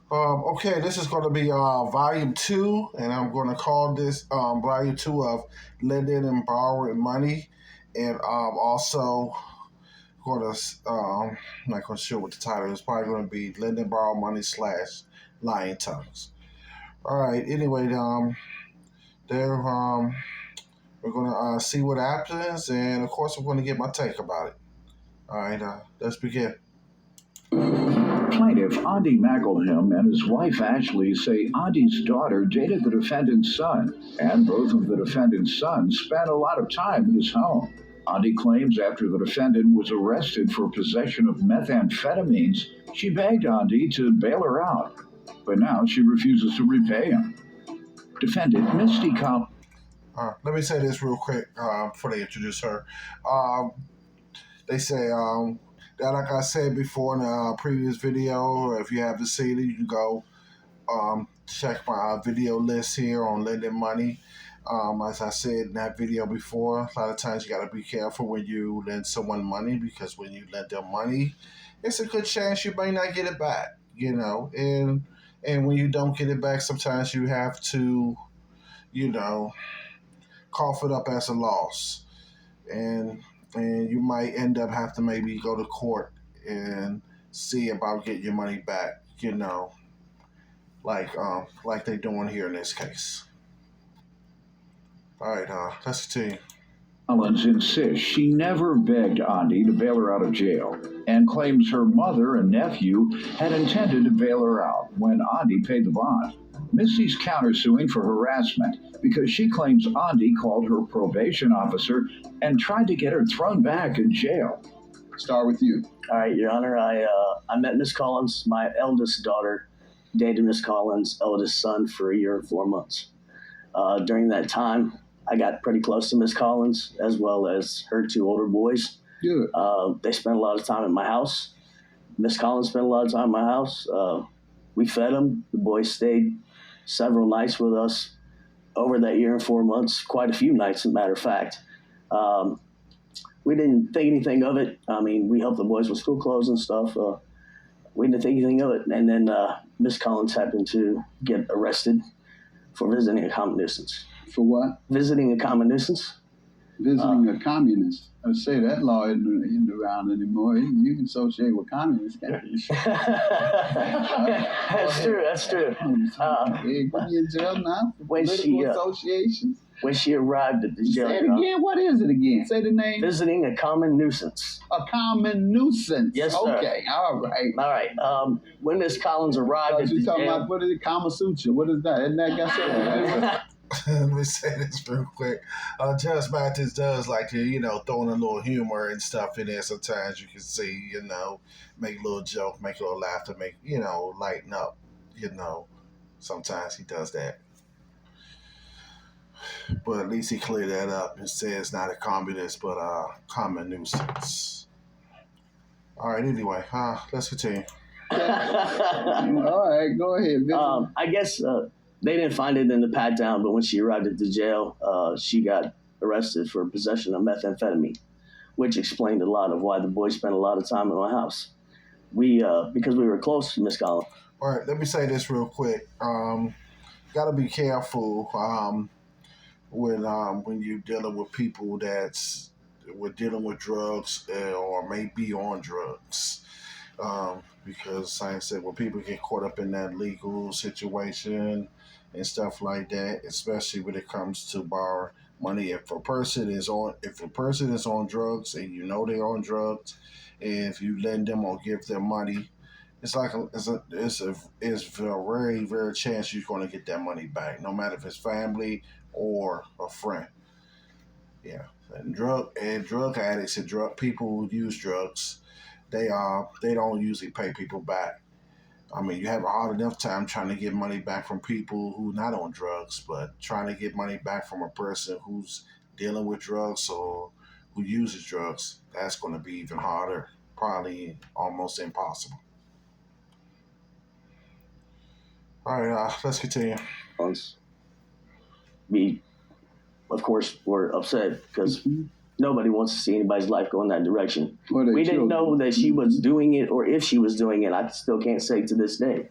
Okay, this is going to be volume two, and I'm going to call this volume two of lending and borrowing money, and also going to I'm not going to sure what the title is. Probably going to be lending, borrow money slash lying tongues. All right. Anyway, there we're going to see what happens, and of course, we're going to get my take about it. All right. Let's begin. Plaintiff Andy McElhim and his wife Ashley say Andy's daughter dated the defendant's son, and both of the defendant's sons spent a lot of time in his home. Andy claims after the defendant was arrested for possession of methamphetamines, she begged Andy to bail her out, but now she refuses to repay him. Defendant Misty Collins. Let me say this real quick before they introduce her. They say that, like I said before in a previous video, if you haven't seen it, you can go check my video list here on lending money. As I said in that video before, a lot of times you got to be careful when you lend someone money, because when you lend them money, it's a good chance you may not get it back, and when you don't get it back, sometimes you have to, cough it up as a loss. And you might end up have to maybe go to court and see about getting your money back, like they're doing here in this case. All right, let's continue. Collins insists she never begged Andy to bail her out of jail and claims her mother and nephew had intended to bail her out when Andy paid the bond. Missy's countersuing for harassment because she claims Andy called her probation officer and tried to get her thrown back in jail. Start with you. All right, Your Honor. I met Miss Collins. My eldest daughter dated Miss Collins' eldest son for a year and 4 months. During that time, I got pretty close to Miss Collins as well as her two older boys. Good. They spent a lot of time at my house. Miss Collins spent a lot of time at my house. We fed them. The boys stayed several nights with us over that year and 4 months, quite a few nights, as a matter of fact. We didn't think anything of it. I mean, we helped the boys with school clothes and stuff. We didn't think anything of it. And then Miss Collins happened to get arrested for visiting a common nuisance. For what? Visiting a common nuisance. Visiting a communist. I say that law isn't around anymore. You can associate with communists, can't you? That's true. That's true. Put you in jail now for political associations. When she arrived at the jail. Say it again. What is it again? Say the name. Visiting a common nuisance. A common nuisance. Yes, sir. Okay. All right. All right. When Miss Collins arrived at the talking jail. About, what is it? Kama Sutra. What is that? Isn't that got something to do with it? Let me say this real quick. Judge Mathis does like to, throwing a little humor and stuff in there. Sometimes you can see, make a little joke, make a little laugh to make, lighten up. Sometimes he does that. But at least he cleared that up and says it's not a communist, but a common nuisance. All right, anyway, let's continue. All right, go ahead. I guess they didn't find it in the pat down, but when she arrived at the jail, she got arrested for possession of methamphetamine, which explained a lot of why the boys spent a lot of time in my house. Because we were close to Miss Collins. All right, let me say this real quick. Got to be careful when you're dealing with people we're dealing with drugs or may be on drugs. Because, like I said, when people get caught up in that legal situation and stuff like that, especially when it comes to borrow money, if a person is on drugs and they're on drugs, and if you lend them or give them money, it's a very, very chance you're going to get that money back, no matter if it's family or a friend. Yeah, and drug addicts and drug people who use drugs, they don't usually pay people back. I mean, you have a hard enough time trying to get money back from people who not on drugs, but trying to get money back from a person who's dealing with drugs or who uses drugs, that's going to be even harder, probably almost impossible. All right, let's continue. We, of course, were upset because nobody wants to see anybody's life go in that direction. We didn't know that she was doing it or if she was doing it. I still can't say to this day.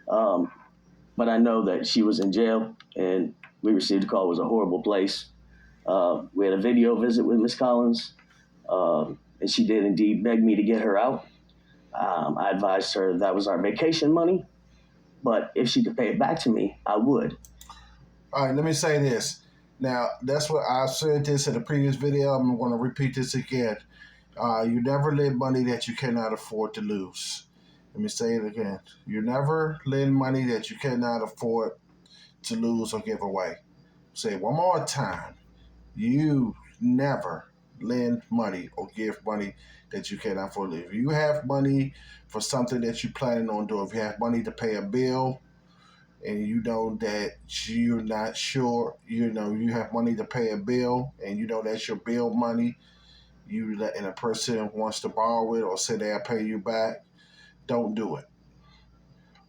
But I know that she was in jail, and we received a call. It was a horrible place. We had a video visit with Miss Collins, and she did indeed beg me to get her out. I advised her that was our vacation money, but if she could pay it back to me, I would. All right, let me say this. Now, that's what I said this in the previous video. I'm going to repeat this again. You never lend money that you cannot afford to lose. Let me say it again. You never lend money that you cannot afford to lose or give away. Say it one more time. You never lend money or give money that you cannot afford to lose. If you have money for something that you're planning on doing, if you have money to pay a bill, and you know that you're not sure, you have money to pay a bill, and you know that's your bill money, and a person wants to borrow it or say they'll pay you back, don't do it.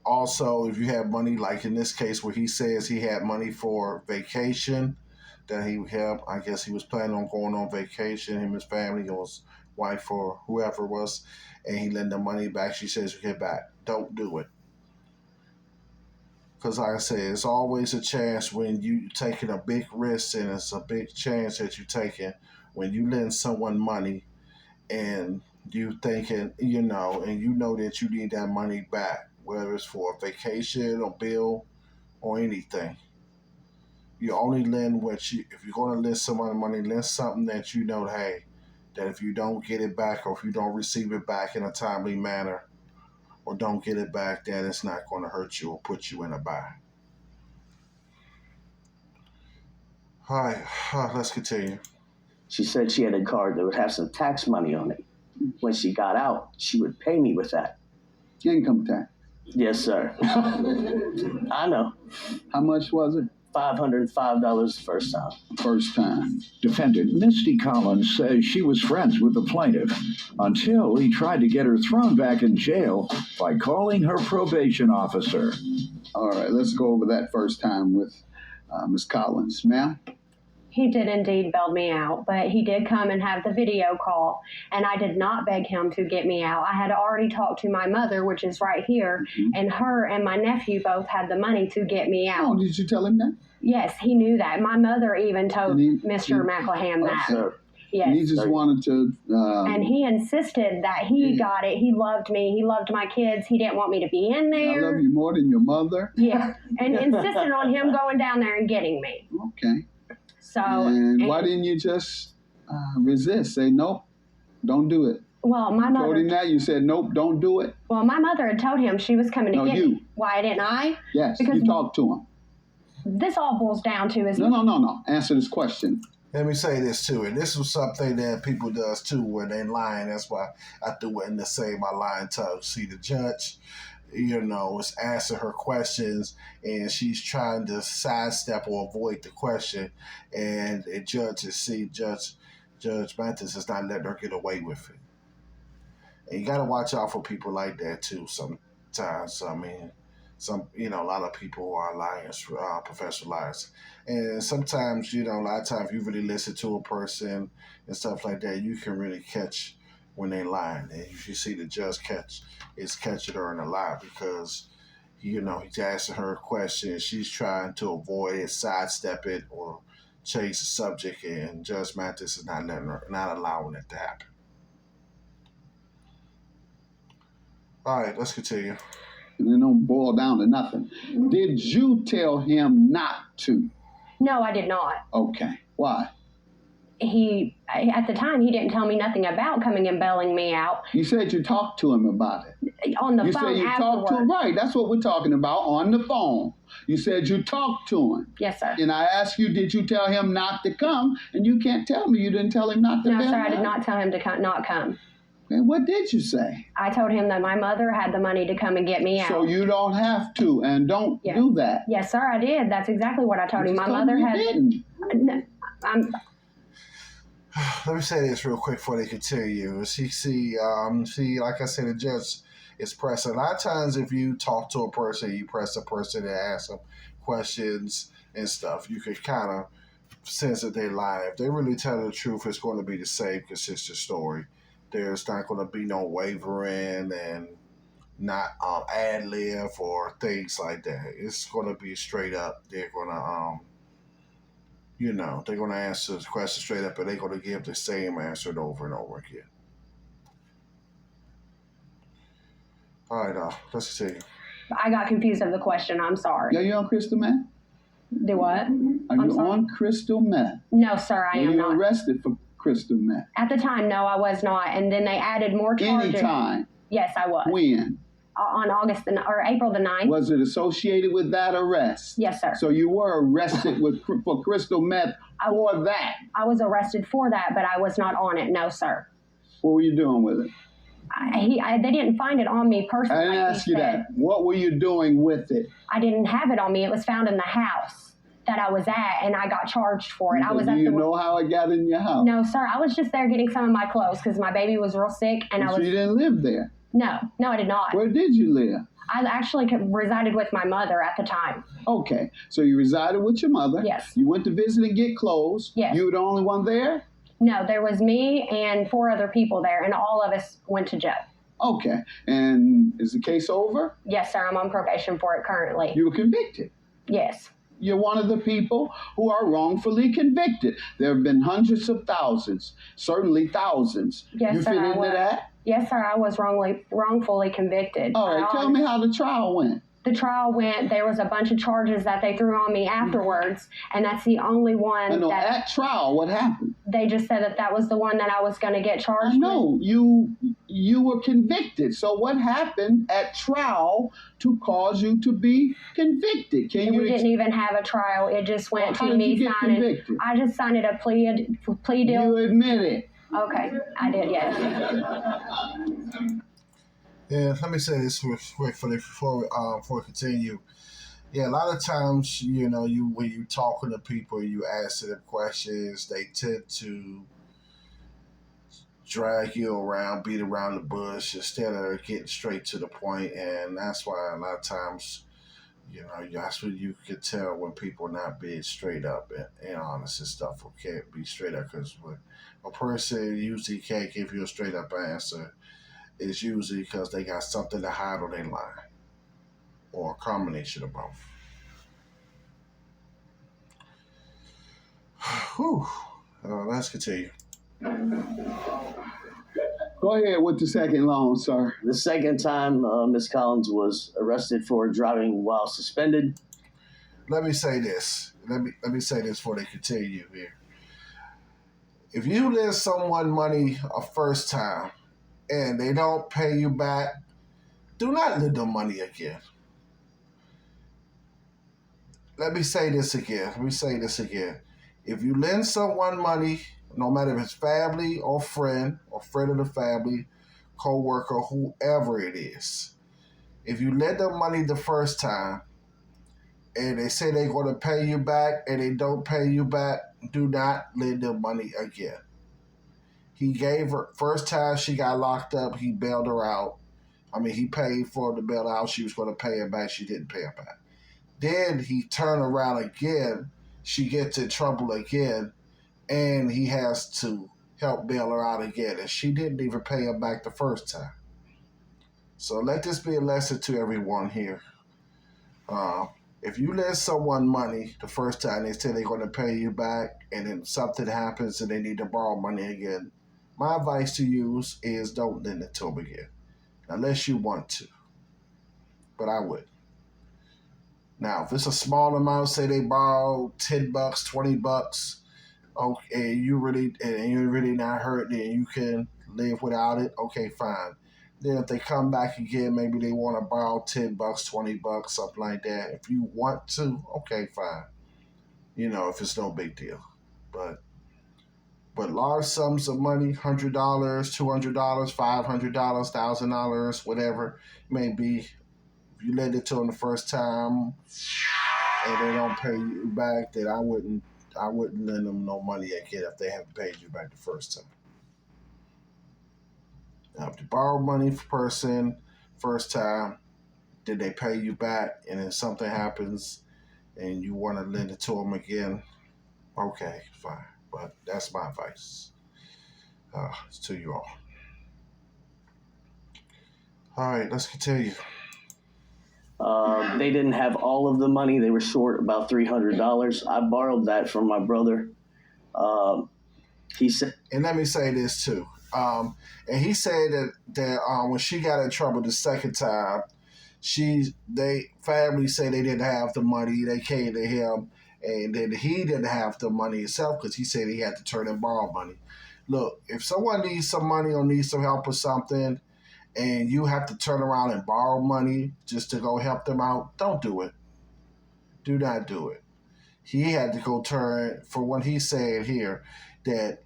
Also, if you have money, like in this case where he says he had money for vacation, that he had, I guess he was planning on going on vacation, him, his family, or his wife, or whoever it was, and he lent the money back, she says you get back. Don't do it. Because like I said, it's always a chance when you taking a big risk, and it's a big chance that you're taking when you lend someone money and you thinking, and you know that you need that money back, whether it's for a vacation or bill or anything. You only lend if you're going to lend someone money, lend something that you know, hey, that if you don't get it back or if you don't receive it back in a timely manner, or don't get it back, then it's not going to hurt you or put you in a bind. All right, let's continue. She said she had a card that would have some tax money on it. When she got out, she would pay me with that. Income tax. Yes, sir. I know. How much was it? $505 the first time. First time. Defendant Misty Collins says she was friends with the plaintiff until he tried to get her thrown back in jail by calling her probation officer. All right, let's go over that first time with Ms. Collins. Ma'am? He did indeed bail me out, but he did come and have the video call, and I did not beg him to get me out. I had already talked to my mother, which is right here, and her and my nephew both had the money to get me out. Oh, did you tell him that? Yes, he knew that. My mother even told Mr. McLeham that. Sir. Yes. And he just wanted to... and he insisted that he got it. He loved me. He loved my kids. He didn't want me to be in there. I love you more than your mother. Yeah, and insisted on him going down there and getting me. Okay. So, and why didn't you just resist? Say, nope, don't do it. Well, my mother told him that. You said, nope, don't do it. Well, my mother had told him she was coming to get me. Why didn't I? Yes, because you talked to him. This all boils down to is... No. Answer this question. Let me say this too, and this was something that people does too when they lying. That's why I threw it in the Save My Lying Tongue. See, the judge, is answering her questions, and she's trying to sidestep or avoid the question, and the Judge Mathis is not letting her get away with it. And you got to watch out for people like that too. Sometimes, I mean, a lot of people are liars, professional liars. And sometimes, a lot of times you really listen to a person and stuff like that, you can really catch when they lying. And you see the judge catching her in a lie because, he's asking her a question. She's trying to avoid it, sidestep it, or change the subject. And Judge Mathis is not allowing it to happen. All right, let's continue. And it don't boil down to nothing. Did you tell him not to? No, I did not. Okay. Why? At the time, he didn't tell me nothing about coming and bailing me out. You said you talked to him about it. On the phone afterwards. You said you talked to him. Right. That's what we're talking about, on the phone. You said you talked to him. Yes, sir. And I asked you, did you tell him not to come? And you can't tell me you didn't tell him not to come. No, sir, I did not tell him to not come. And what did you say? I told him that my mother had the money to come and get me out. So you don't have to, and don't do that. Yes, sir, I did. That's exactly what I told him. My mother had... Didn't. Let me say this real quick before they continue. See, like I said, the judge is pressing. A lot of times if you talk to a person, you press a person and ask them questions and stuff, you can kind of sense that they lie. If they really tell the truth, it's going to be the same consistent story. There's not going to be no wavering and not ad lib or things like that. It's going to be straight up. They're going to they're going to answer the question straight up, and they're going to give the same answer over and over again. All right, let's see. I got confused of the question. I'm sorry. Yeah, you on crystal meth? Do what? Are you on crystal meth? No, sir, I am Were not. you arrested for crystal meth? At the time, no, I was not. And then they added more charges. Anytime? Yes, I was. When? On April the 9th. Was it associated with that arrest? Yes, sir. So you were arrested for crystal meth for that? I was arrested for that, but I was not on it. No, sir. What were you doing with it? They didn't find it on me personally. I didn't ask you that. What were you doing with it? I didn't have it on me. It was found in the house that I was at, and I got charged for it. Do you know how it got in your house? No, sir. I was just there getting some of my clothes because my baby was real sick, and So you didn't live there? No, I did not. Where did you live? I actually resided with my mother at the time. Okay, so you resided with your mother. Yes. You went to visit and get clothes. Yes. You were the only one there? No, there was me and 4 other people there, and all of us went to jail. Okay, and is the case over? Yes, sir. I'm on probation for it currently. You were convicted. Yes. You're one of the people who are wrongfully convicted. There have been hundreds of thousands, certainly thousands. Yes, you sir, fit I into was. that? Yes, sir. I was wrongfully convicted. All right, tell me how the trial went. The trial went, there was a bunch of charges that they threw on me afterwards, and that's the only one I know, at trial, what happened? They just said that was the one that I was going to get charged I know, you were convicted. So what happened at trial to cause you to be convicted? We didn't even have a trial. It just went How to did me you get signing. convicted? I just signed a plea deal. You admit it. Okay, I did, yes. Yeah, let me say this quick before we continue. Yeah, a lot of times, when you talking to people, you ask them questions, they tend to drag you around, beat around the bush instead of getting straight to the point, and that's why a lot of times, that's what you can tell when people are not being straight up and honest and stuff, or can't be straight up, because when a person usually can't give you a straight up answer, it's usually because they got something to hide on their line, or a combination of both. Whew. Let's continue. Go ahead with the second loan, sir. The second time Miss Collins was arrested for driving while suspended. Let me say this. Let me say this before they continue here. If you lend someone money a first time and they don't pay you back, do not lend them money again. Let me say this again. If you lend someone money, no matter if it's family or friend of the family, co-worker, whoever it is, if you lend them money the first time and they say they're going to pay you back and they don't pay you back, do not lend them money again. He gave her, first time she got locked up, he bailed her out. He paid for the bail out. She was going to pay him back. She didn't pay him back. Then he turned around again. She gets in trouble again, and he has to help bail her out again. And she didn't even pay him back the first time. So let this be a lesson to everyone here. If you lend someone money the first time, they say they're going to pay you back, and then something happens and they need to borrow money again, my advice to you is don't lend it to them again, unless you want to. But I would. Now, if it's a small amount, say they borrow $10, $20, okay, and you're really not hurt, then you can live without it. Okay, fine. Then if they come back again, maybe they want to borrow $10, $20, something like that. If you want to, okay, fine. If it's no big deal. But large sums of money, $100, $200, $500, $1,000, whatever it may be, if you lend it to them the first time and they don't pay you back, then I wouldn't lend them no money again if they haven't paid you back the first time. Now, if you borrow money from a person first time, did they pay you back, and then something happens and you want to lend it to them again, okay, fine. But that's my advice to you all. All right, let's continue. They didn't have all of the money. They were short about $300. I borrowed that from my brother. He said, and let me say this too. And he said that when she got in trouble the second time, family say they didn't have the money. They came to him, and then he didn't have the money himself because he said he had to turn and borrow money. Look, if someone needs some money or needs some help with something, and you have to turn around and borrow money just to go help them out, don't do it. Do not do it. He had to go turn, for what he said here, that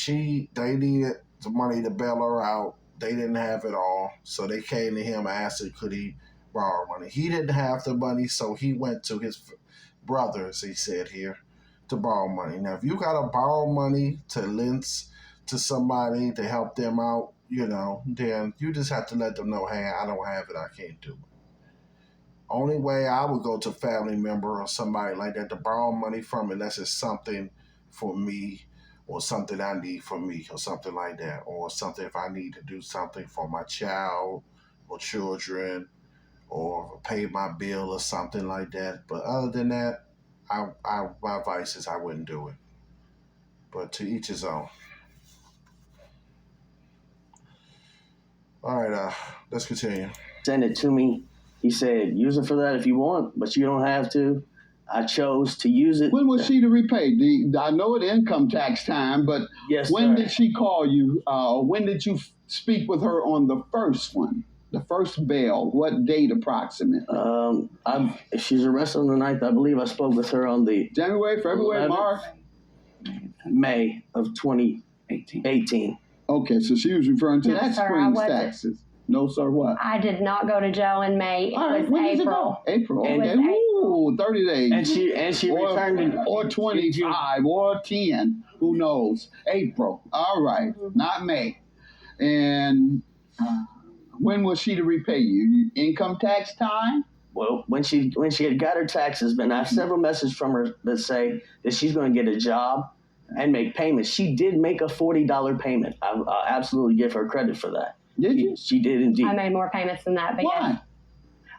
they needed the money to bail her out. They didn't have it all, so they came to him and asked him, could he borrow money. He didn't have the money, so he went to his brothers, he said here, to borrow money. Now, if you got to borrow money to lend to somebody to help them out, then you just have to let them know, hey, I don't have it, I can't do it. Only way I would go to a family member or somebody like that to borrow money from, unless it's something for me or something I need for me or something like that, or something if I need to do something for my child or children or pay my bill or something like that. But other than that, my advice is I wouldn't do it. But to each his own. All right, let's continue. Send it to me. He said, use it for that if you want, but you don't have to. I chose to use it. When was she to repay? I know it's income tax time, but yes, when sir. did she call you? When did you speak with her on the first one? The first bail? What date approximately? If she's arrested on the 9th, I believe I spoke with her on the January, February, 11th, March? May of 2018. Okay, so she was referring to No, that sir, spring's I wasn't. taxes. No, sir, what? I did not go to jail in May. It All right, was when did you April. go? April. It was Okay. Ooh, 30 days. And she returned in or 25 or 10. Who knows? April. All right. Not May. And when was she to repay you? Income tax time? Well, when she had got her taxes, but I have several messages from her that say that she's going to get a job and make payments. She did make a $40 payment. I absolutely give her credit for that. Did you? She did indeed. I made more payments than that. But Why? yes,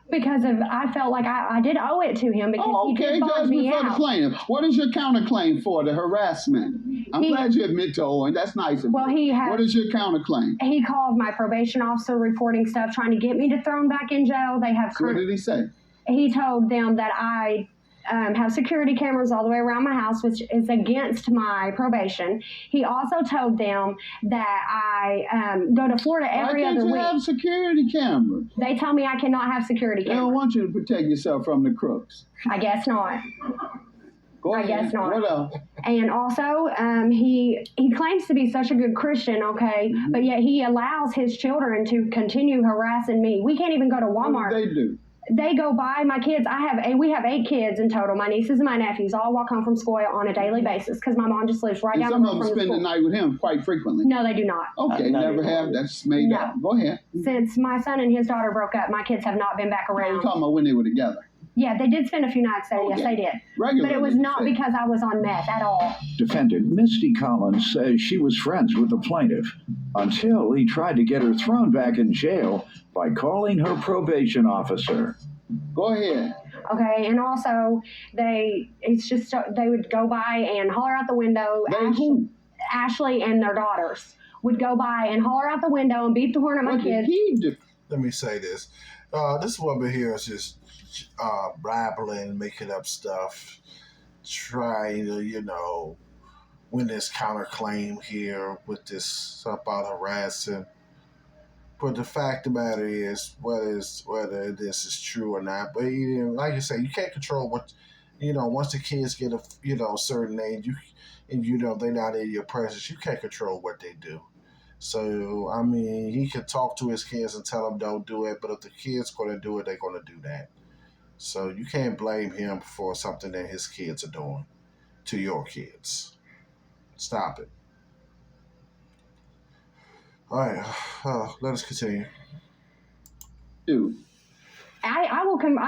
because I felt like I did owe it to him because Oh, he okay. did bond me Judgment for the out. plaintiff. What is your counterclaim for the harassment? I'm glad you admit to owing. That's nice of Well, you. he had. What is your counterclaim? He called my probation officer reporting stuff, trying to get me to throw him back in jail. They have. What did he say? He told them that I have security cameras all the way around my house, which is against my probation. He also told them that I go to Florida every Why can't other you week. have security cameras? They tell me I cannot have security They don't cameras. want you to protect yourself from the crooks. I guess not. Go I ahead. guess not. What else? And also, he claims to be such a good Christian, okay, but yet he allows his children to continue harassing me. We can't even go to Walmart. What do they do? They go by my kids. We have 8 kids in total. My nieces and my nephews all walk home from school on a daily basis because my mom just lives right And down some the of road them from the spend the school. night with him quite frequently. No, they do not. Okay, Not never anymore. have. That's made No. up. Go ahead. Since my son and his daughter broke up, my kids have not been back We're around. talking about when they were together. Yeah, they did spend a few nights there. Yes, Okay. they did. Regularly. But it was you not said. because I was on meth at all. Defendant Misty Collins says she was friends with the plaintiff until he tried to get her thrown back in jail by calling her probation officer. Go ahead. Okay, and also they would go by and holler out the window. They who? Ashley and their daughters would go by and holler out the window and beat the horn at my What did kids. he do? Let me say this. This woman here is just babbling, making up stuff, trying to, win this counterclaim here with this about harassing. But the fact of the matter is, whether this is true or not, but like you say, you can't control what, once the kids get a certain age, they're not in your presence, you can't control what they do. So, I mean, he could talk to his kids and tell them don't do it, but if the kid's going to do it, they're going to do that. So you can't blame him for something that his kids are doing to your kids. Stop it. All right, let us continue. Dude. I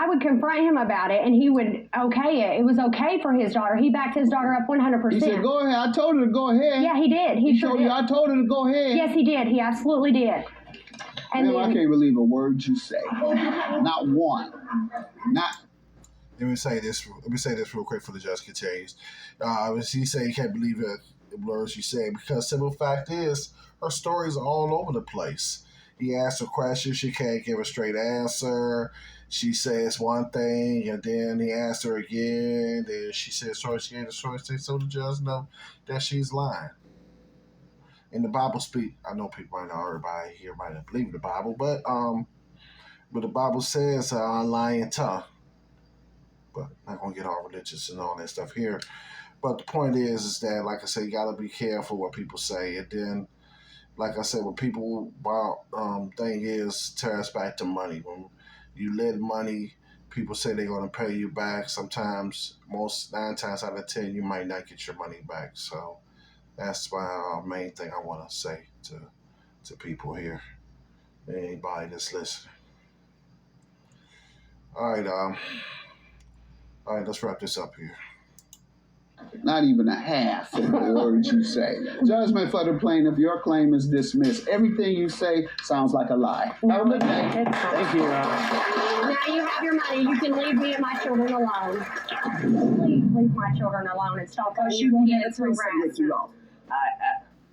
would confront him about it, and he would okay it. It was okay for his daughter. He backed his daughter up 100%. He said, go ahead. I told her to go ahead. Yeah, he did. He sure told did. you I told her to go ahead. Yes, he did. He absolutely did. And Ma'am, I then, can't believe a word you say. Not one. Not. Let me say this. Let me say this real quick for the judge continues. He said he can't believe it. The words she said because simple fact is her stories are all over the place. He asked her questions, she can't give a straight answer. She says one thing, and then he asked her again, and she says sorry. She ain't a sorry thing, so the judge know that she's lying. In the Bible speak, I know people might not everybody here might not believe the Bible, but the Bible says lying tongue. But not gonna get all religious and all that stuff here. But the point is that, like I said, you gotta be careful what people say. And then, like I said, what people thing is tear us back to money. When you lend money, people say they're gonna pay you back. Sometimes, most 9 times out of 10, you might not get your money back. So that's my main thing I want to say to people here, anybody that's listening. All right, all right, let's wrap this up here. Not even a half of the words you say. Judgment for the plaintiff. Your claim is dismissed. Everything you say sounds like a lie. Have a good day. Thank you, now you have your money. You can leave me and my children alone. Please leave my children alone and stop calling She won't your get a kids threesome with you harassment. all.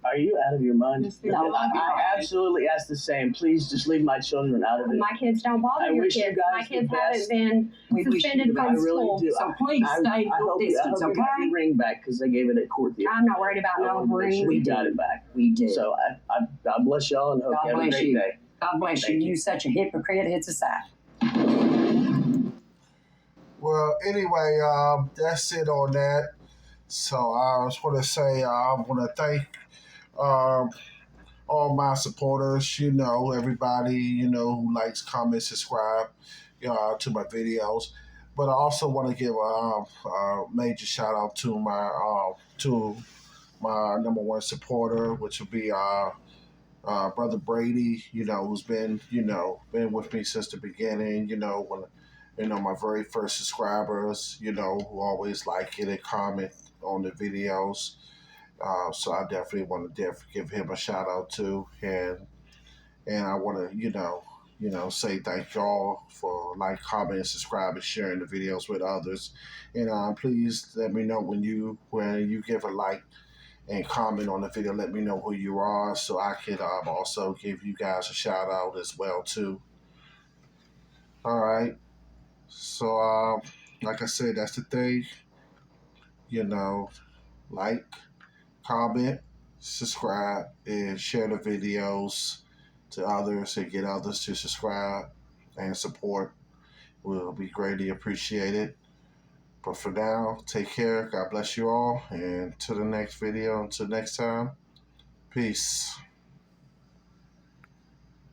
Are you out of your mind? No, I absolutely ask the same. Please just leave my children out of it. My kids don't bother I your wish you kids. guys My the kids best. haven't been We wish suspended you the from best. I really school. do. So please stay I your hope distance, you got your okay? ring back because they gave it at court. The other I'm not day. worried about I no wanted to make ring. sure We you got did. it back. We did. So God bless y'all and hope God you have a bless great you. day. God bless you. Thank you. You're such a hypocrite. It's a sign. Well, anyway, that's it on that. So I just want to say I want to thank um, all my supporters. You know, everybody who likes, comments, subscribe to my videos. But I also want to give a major shout out to my number one supporter, which will be brother Brady. Who's been with me since the beginning. When my very first subscribers. Who always like it and comment on the videos. So I definitely want to give him a shout out too, and I want to say thank y'all for like, comment, subscribe, and sharing the videos with others. And please let me know when you give a like and comment on the video. Let me know who you are so I could also give you guys a shout out as well too. All right. So like I said, that's the thing. Like, comment, subscribe, and share the videos to others and get others to subscribe and support. Will be greatly appreciated. But for now, take care. God bless you all. And to the next video. Until next time, peace.